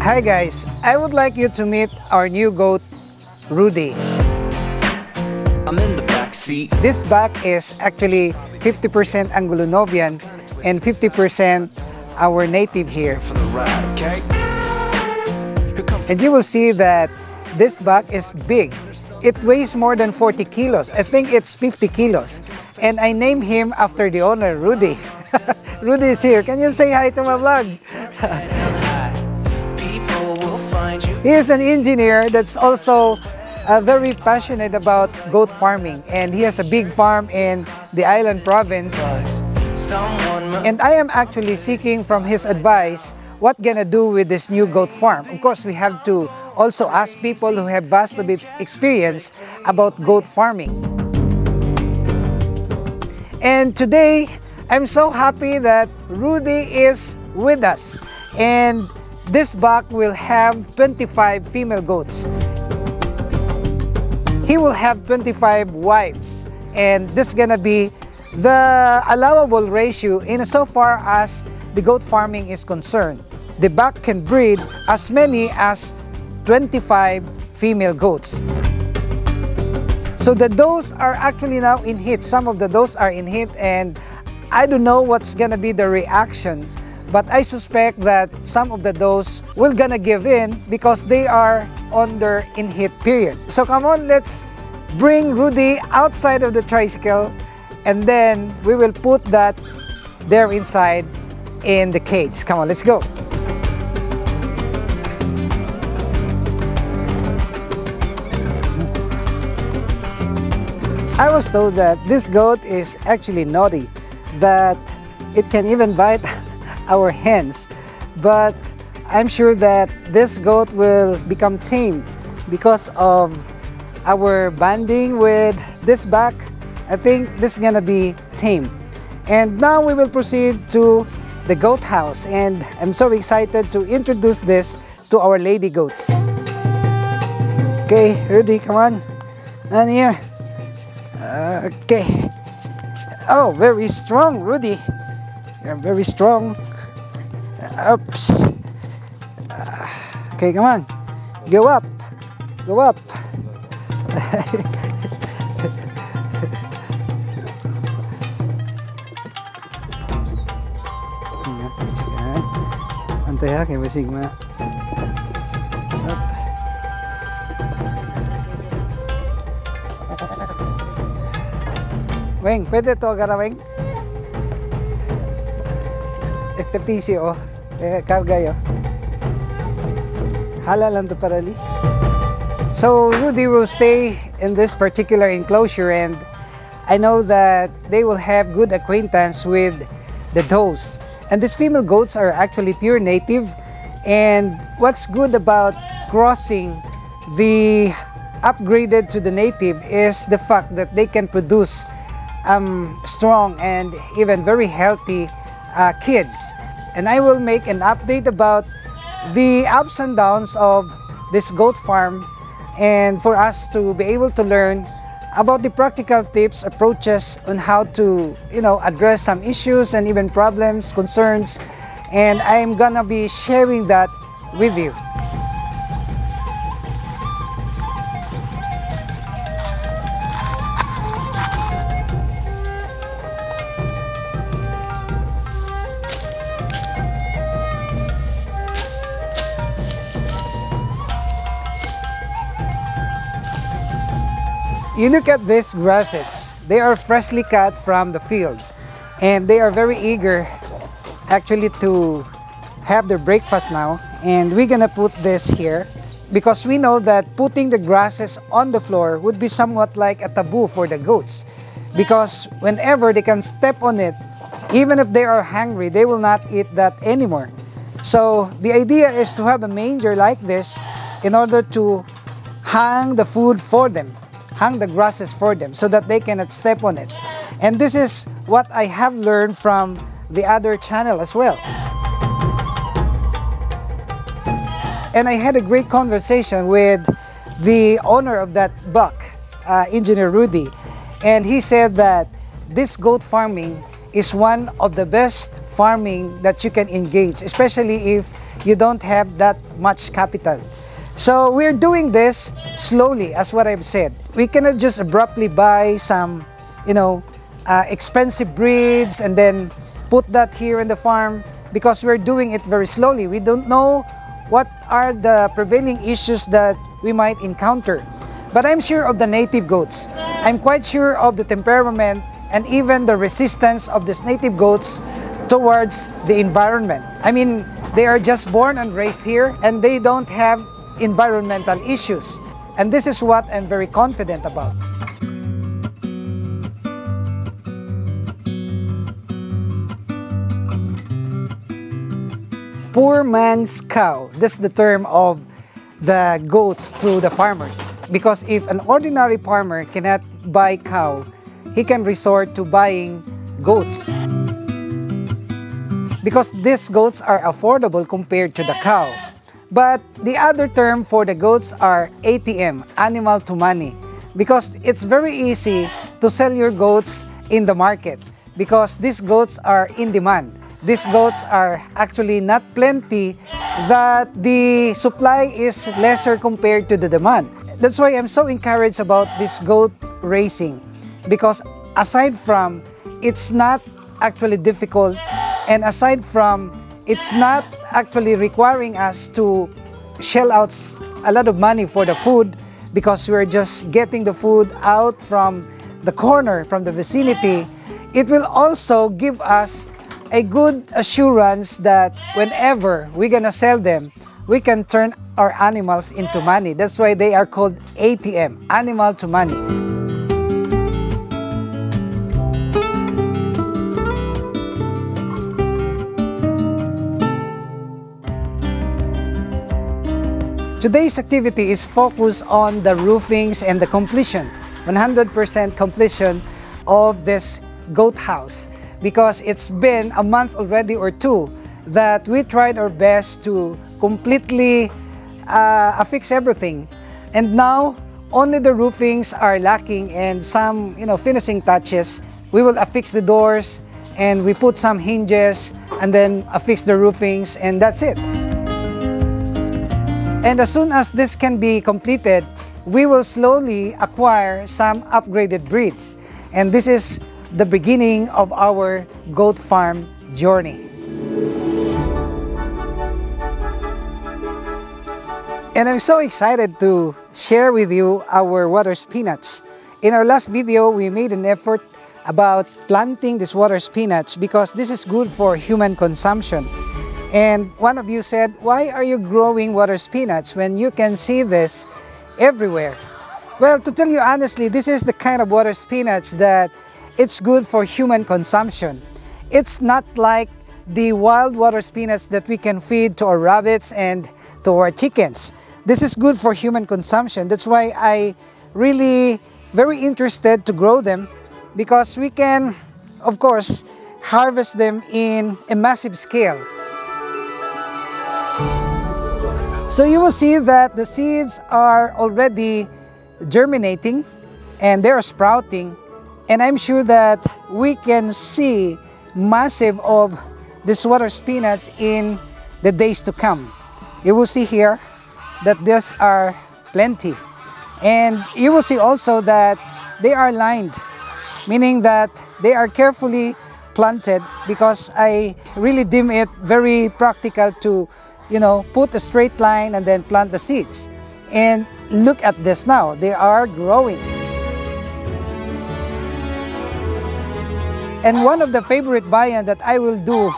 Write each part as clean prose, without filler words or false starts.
Hi guys, I would like you to meet our new goat, Rudy. I'm in the back seat. This buck is actually 50% Anglo-Nubian and 50% our native here. For the ride, okay? Here comes And you will see that this buck is big. It weighs more than 40 kilos. I think it's 50 kilos. And I named him after the owner, Rudy. Rudy is here. Can you say hi to my vlog? people will find you. He is an engineer that's also very passionate about goat farming. And he has a big farm in the island province. Someone must And I am actually seeking from his advice what gonna do with this new goat farm. Of course, we have to also ask people who have vast experience about goat farming. And today, I'm so happy that Rudy is with us. And this buck will have 25 female goats. He will have 25 wives. And this is gonna be the allowable ratio insofar as the goat farming is concerned. The buck can breed as many as 25 female goats. So the does are actually now in heat. Some of the does are in heat, and I don't know what's gonna be the reaction, but I suspect that some of the does will gonna give in because they are on their in heat period. So come on, let's bring Rudy outside of the tricycle, and then we will put that there inside in the cage. Come on, let's go. I was told that this goat is actually naughty, that it can even bite our hands. But I'm sure that this goat will become tame because of our bonding with this buck. I think this is gonna be tame. And now we will proceed to the goat house, and I'm so excited to introduce this to our lady goats. Okay, Rudy, come on, on here. Okay. Oh, very strong, Rudy. You're very strong. Oops. Okay, come on. Go up. Go up. Antay ha, kay Sigma. Weng, pwede to agara, Weng? Este piso, karga yo. Hala lang to parali. So Rudy will stay in this particular enclosure, and I know that they will have good acquaintance with the does. And these female goats are actually pure native. And what's good about crossing the upgraded to the native is the fact that they can produce strong and even very healthy kids. And I will make an update about the ups and downs of this goat farm, and for us to be able to learn about the practical tips, approaches on how to, address some issues and even problems, concerns. And I'm gonna be sharing that with you. You look at these grasses. They are freshly cut from the field, and they are very eager actually to have their breakfast now. And we're gonna put this here because we know that putting the grasses on the floor would be somewhat like a taboo for the goats, because whenever they can step on it, even if they are hungry, they will not eat that anymore. So the idea is to have a manger like this in order to hang the food for them, hang the grasses for them, so that they cannot step on it. And this is what I have learned from the other channel as well. And I had a great conversation with the owner of that buck, Engineer Rudy, and he said that this goat farming is one of the best farming that you can engage, especially if you don't have that much capital. So we're doing this slowly, as what I've said. We cannot just abruptly buy some, expensive breeds and then put that here in the farm, because we're doing it very slowly. We don't know what are the prevailing issues that we might encounter. But I'm sure of the native goats. I'm quite sure of the temperament and even the resistance of these native goats towards the environment. I mean, they are just born and raised here and they don't have environmental issues. And this is what I'm very confident about. Poor man's cow. That's the term of the goats through the farmers. Because if an ordinary farmer cannot buy cow, he can resort to buying goats. Because these goats are affordable compared to the cow. But the other term for the goats are ATM, animal to money. Because it's very easy to sell your goats in the market because these goats are in demand. These goats are actually not plenty, that the supply is lesser compared to the demand. That's why I'm so encouraged about this goat raising, because aside from it's not actually difficult, and aside from it's not actually requiring us to shell out a lot of money for the food, because we're just getting the food out from the corner, from the vicinity, it will also give us a good assurance that whenever we're gonna sell them, we can turn our animals into money. That's why they are called ATM, animal to money. Today's activity is focused on the roofings and the completion, 100% completion of this goat house. Because it's been a month already or two that we tried our best to completely affix everything. And now, only the roofings are lacking and some finishing touches. We will affix the doors and we put some hinges and then affix the roofings, and that's it. And as soon as this can be completed, we will slowly acquire some upgraded breeds. And this is the beginning of our goat farm journey. And I'm so excited to share with you our water spinach. In our last video, we made an effort about planting this water spinach because this is good for human consumption. And one of you said, why are you growing water spinach when you can see this everywhere? Well, to tell you honestly, this is the kind of water spinach that it's good for human consumption. It's not like the wild water spinach that we can feed to our rabbits and to our chickens. This is good for human consumption. That's why I really very interested to grow them, because we can, of course, harvest them in a massive scale. So you will see that the seeds are already germinating and they are sprouting, and I'm sure that we can see massive of this water spinach in the days to come. You will see here that these are plenty, and you will see also that they are lined, meaning that they are carefully planted, because I really deem it very practical to put a straight line and then plant the seeds. And look at this now, they are growing. And one of the favorite viand that I will do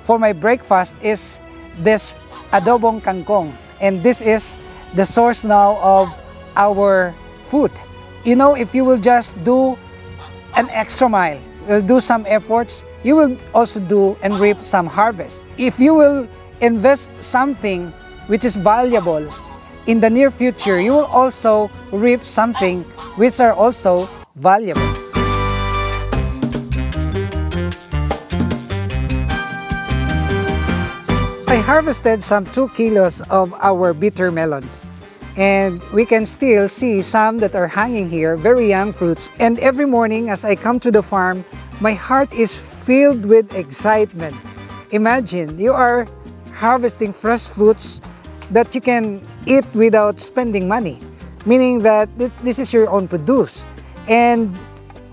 for my breakfast is this adobong kangkong. And this is the source now of our food. If you will just do an extra mile, you'll do some efforts, you will also do and reap some harvest. If you will invest something which is valuable, in the near future, you will also reap something which are also valuable. I harvested some 2 kilos of our bitter melon, and we can still see some that are hanging here, very young fruits. And every morning as I come to the farm, my heart is filled with excitement. Imagine, you are harvesting fresh fruits that you can eat without spending money, meaning that this is your own produce, and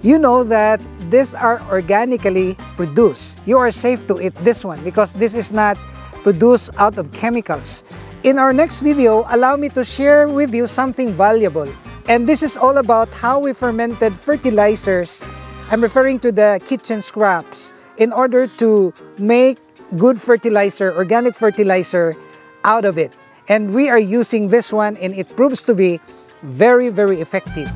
you know that these are organically produced. You are safe to eat this one because this is not produced out of chemicals. In our next video, allow me to share with you something valuable, and this is all about how we fermented fertilizers. I'm referring to the kitchen scraps in order to make good fertilizer, organic fertilizer out of it. And we are using this one, and it proves to be very, very effective.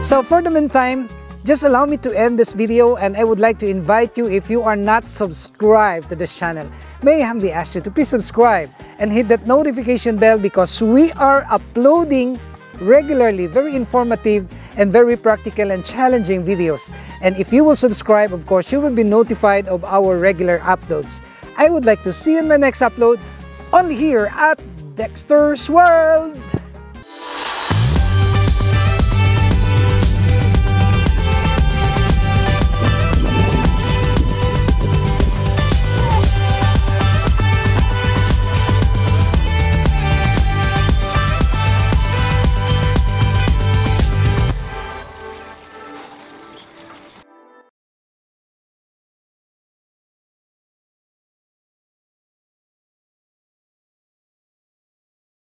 So for the meantime, just allow me to end this video, and I would like to invite you, if you are not subscribed to this channel, may I humbly ask you to please subscribe and hit that notification bell, because we are uploading regularly very informative and very practical and challenging videos. And if you will subscribe, of course, you will be notified of our regular uploads. I would like to see you in my next upload, only here at Dexter's World!